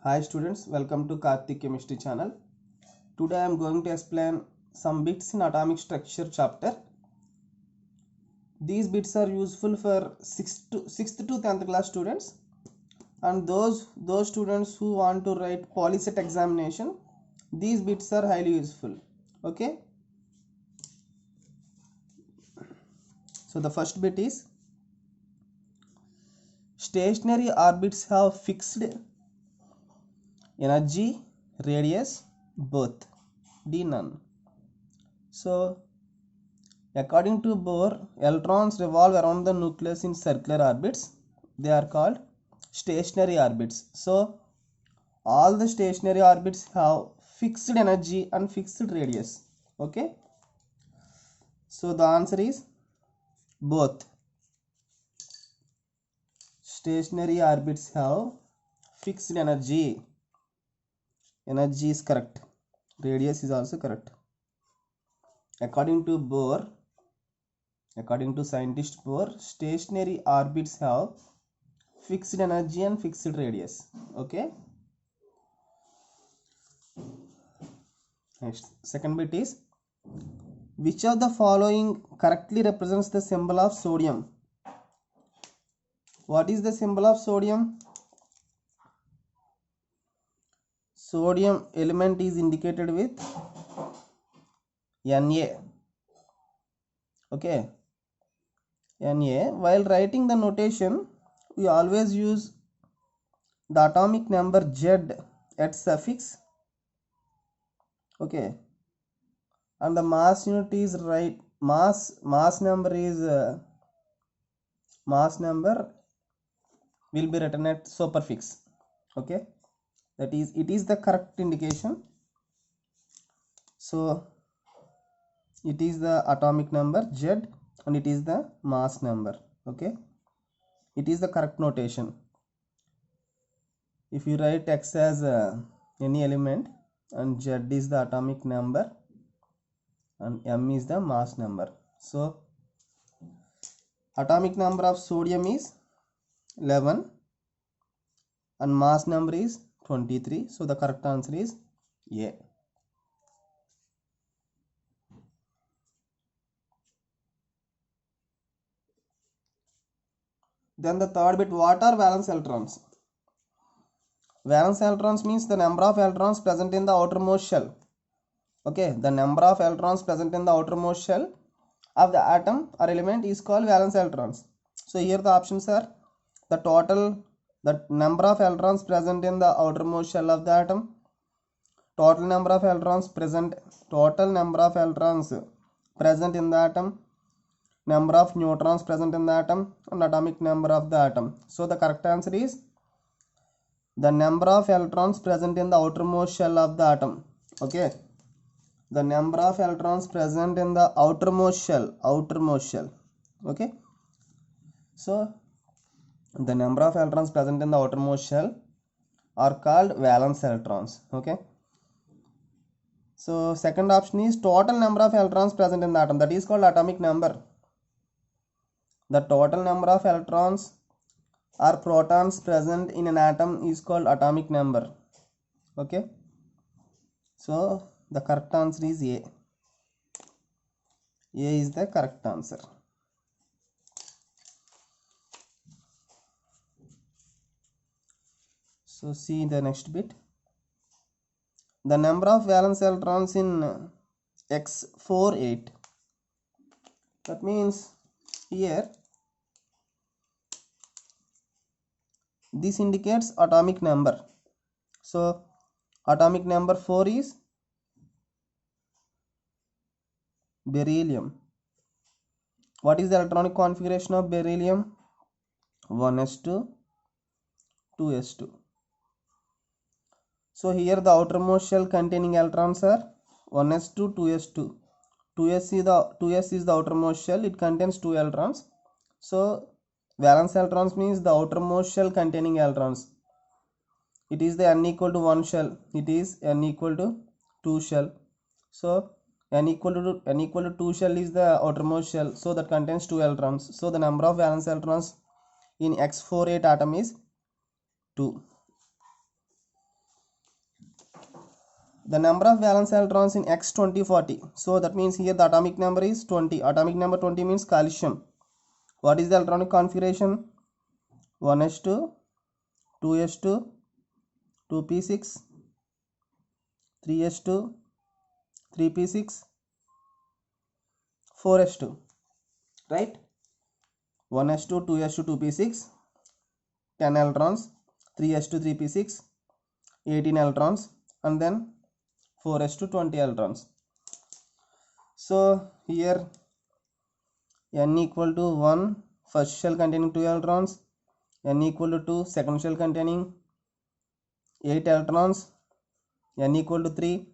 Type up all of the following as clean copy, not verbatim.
Hi students, welcome to Karthik Chemistry channel. Today I am going to explain some bits in atomic structure chapter. These bits are useful for 6th to 10th class students and those students who want to write polyset examination. These bits are highly useful. Okay. So the first bit is stationary orbits have fixed energy, radius, both. D none. So according to Bohr, electrons revolve around the nucleus in circular orbits. They are called stationary orbits. So all the stationary orbits have fixed energy and fixed radius. Okay. So the answer is both. Stationary orbits have fixed energy. Energy is correct. Radius is also correct. According to Bohr, according to scientist Bohr, stationary orbits have fixed energy and fixed radius. Okay. Next, second bit is which of the following correctly represents the symbol of sodium? What is the symbol of sodium? Sodium element is indicated with Na. Okay, Na. While writing the notation, we always use the atomic number Z at suffix. Okay, and the mass unit is right. Mass number will be written at superfix. Okay, that is, it is the correct indication. So it is the atomic number Z and it is the mass number. Okay, it is the correct notation. If you write X as any element and Z is the atomic number and M is the mass number, so atomic number of sodium is 11 and mass number is 23. So the correct answer is A. Then the third bit, what are valence electrons? Valence electrons means the number of electrons present in the outermost shell. Okay, the number of electrons present in the outermost shell of the atom or element is called valence electrons. So here the options are the number of electrons present in the outermost shell of the atom, total number of electrons present in the atom, number of neutrons present in the atom, and atomic number of the atom. So the correct answer is the number of electrons present in the outermost shell of the atom. Okay, the number of electrons present in the outermost shell. Okay, so the number of electrons present in the outermost shell are called valence electrons. Okay, so second option is total number of electrons present in the atom, that is called atomic number. The total number of electrons or protons present in an atom is called atomic number. Okay, so the correct answer is A. A is the correct answer. So see the next bit. The number of valence electrons in X48. That means here this indicates atomic number. So atomic number 4 is beryllium. What is the electronic configuration of beryllium? 1s2 2s2. So here the outermost shell containing electrons are 1s2 2s2. 2s is the outermost shell, it contains 2 electrons. So valence electrons means the outermost shell containing electrons. It is the n equal to 1 shell, it is n equal to 2 shell. So n equal to 2 shell is the outermost shell, so that contains 2 electrons. So the number of valence electrons in X48 atom is 2. the number of valence electrons in X 2040. So that means here the atomic number is 20. Atomic number 20 means calcium. What is the electronic configuration? 1s2, 2s2, 2p6, 3s2, 3p6, 4s2, right? 1s2, 2s2, 2p6, 10 electrons, 3s2, 3p6, 18 electrons, and then 4s2, 20 electrons. So here n equal to 1 first shell containing 2 electrons, n equal to 2 second shell containing 8 electrons, n equal to 3,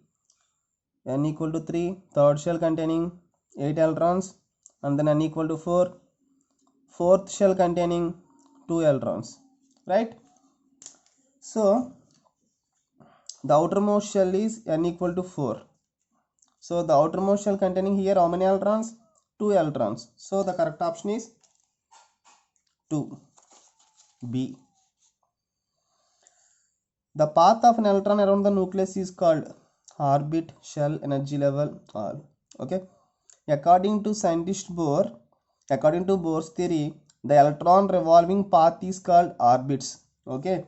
n equal to 3 third shell containing 8 electrons, and then n equal to 4 fourth shell containing 2 electrons, right? So the outermost shell is n equal to 4. So the outermost shell containing here how many electrons? 2 electrons. So the correct option is 2b. The path of an electron around the nucleus is called orbit, shell, energy level, all. Okay. According to Bohr's theory, the electron revolving path is called orbits. Okay.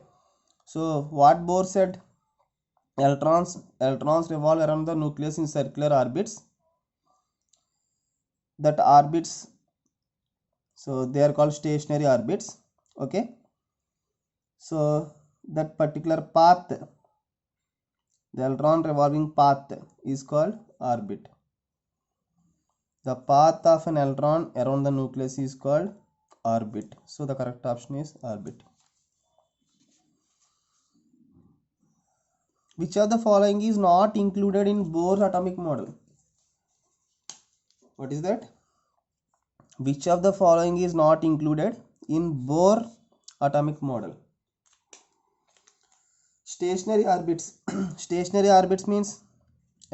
So what Bohr said? Electrons revolve around the nucleus in circular orbits. That orbits, so they are called stationary orbits. Okay. So that particular path, the electron revolving path, is called orbit. The path of an electron around the nucleus is called orbit. So the correct option is orbit. Which of the following is not included in Bohr's atomic model? What is that? Which of the following is not included in Bohr atomic model? Stationary orbits. Stationary orbits means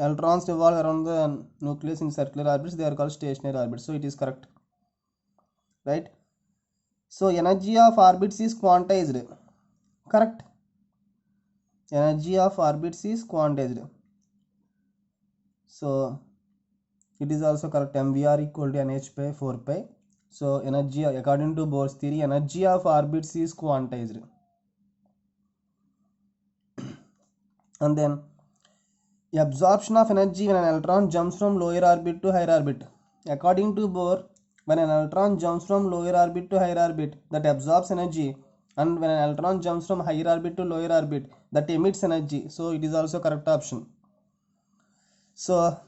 electrons revolve around the nucleus in circular orbits. They are called stationary orbits. So it is correct, right? So energy of orbits is quantized. Correct. Energy of orbits is quantized. So it is also correct. MVR equal to NH by 4 pi. So energy, according to Bohr's theory, energy of orbits is quantized. And then absorption of energy when an electron jumps from lower orbit to higher orbit. According to Bohr, when an electron jumps from lower orbit to higher orbit, that absorbs energy, and when an electron jumps from higher orbit to lower orbit, that emits energy. So it is also correct option. So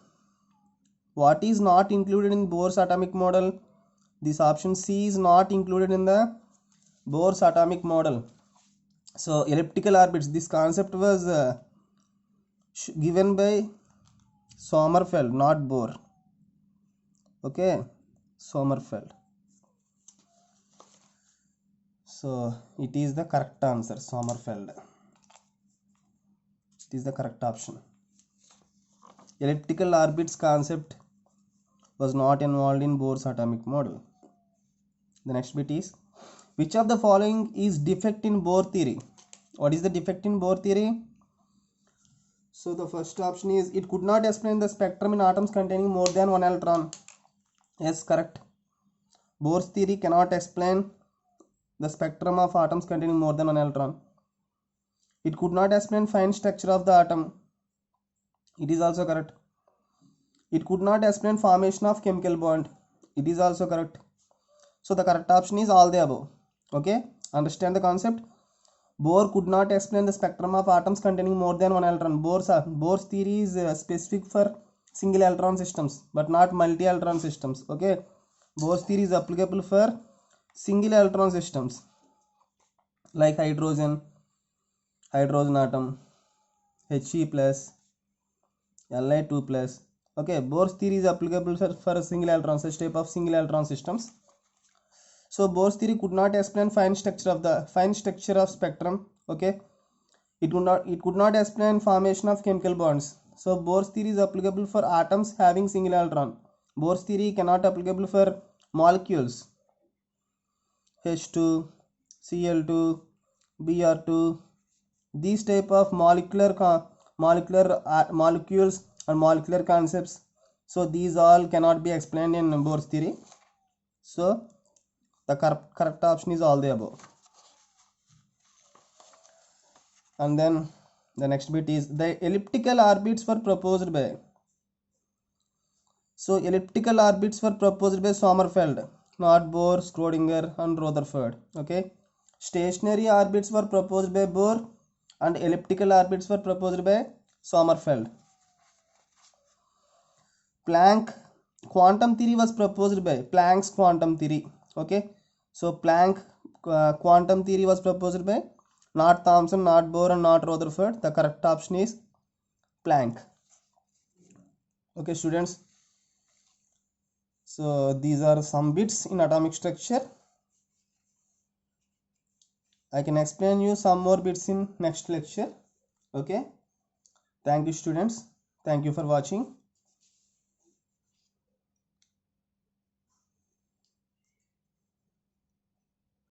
what is not included in Bohr's atomic model? This option C is not included in the Bohr's atomic model. So elliptical orbits, this concept was given by Sommerfeld, not Bohr. Okay, Sommerfeld. So it is the correct answer, Sommerfeld. It is the correct option. Elliptical orbits concept was not involved in Bohr's atomic model. The next bit is, which of the following is defect in Bohr theory? What is the defect in Bohr theory? So the first option is, it could not explain the spectrum in atoms containing more than one electron. Yes, correct. Bohr's theory cannot explain the spectrum of atoms containing more than one electron. It could not explain fine structure of the atom. It is also correct. It could not explain formation of chemical bond. It is also correct. So the correct option is all the above. Okay, understand the concept. Bohr could not explain the spectrum of atoms containing more than one electron. Bohr's theory is specific for single electron systems, but not multi-electron systems. Okay, Bohr's theory is applicable for single electron systems like hydrogen atom, He plus, Li2 plus. Okay, Bohr's theory is applicable for single electron, such type of single electron systems. So Bohr's theory could not explain fine structure of spectrum. Okay, it could not explain formation of chemical bonds. So Bohr's theory is applicable for atoms having single electron. Bohr's theory cannot applicable for molecules H2, Cl2, Br2. These type of molecular molecules and molecular concepts. So these all cannot be explained in Bohr's theory. So the correct option is all the above. And then the next bit is the elliptical orbits were proposed by. So elliptical orbits were proposed by Sommerfeld, not Bohr, Schrödinger and Rutherford. Okay. Stationary orbits were proposed by Bohr and elliptical orbits were proposed by Sommerfeld. Planck quantum theory was proposed by Planck's quantum theory. Okay. So Planck quantum theory was proposed by not Thomson, not Bohr and not Rutherford. The correct option is Planck. Okay students. So these are some bits in atomic structure. I can explain you some more bits in next lecture. Okay. Thank you students. Thank you for watching.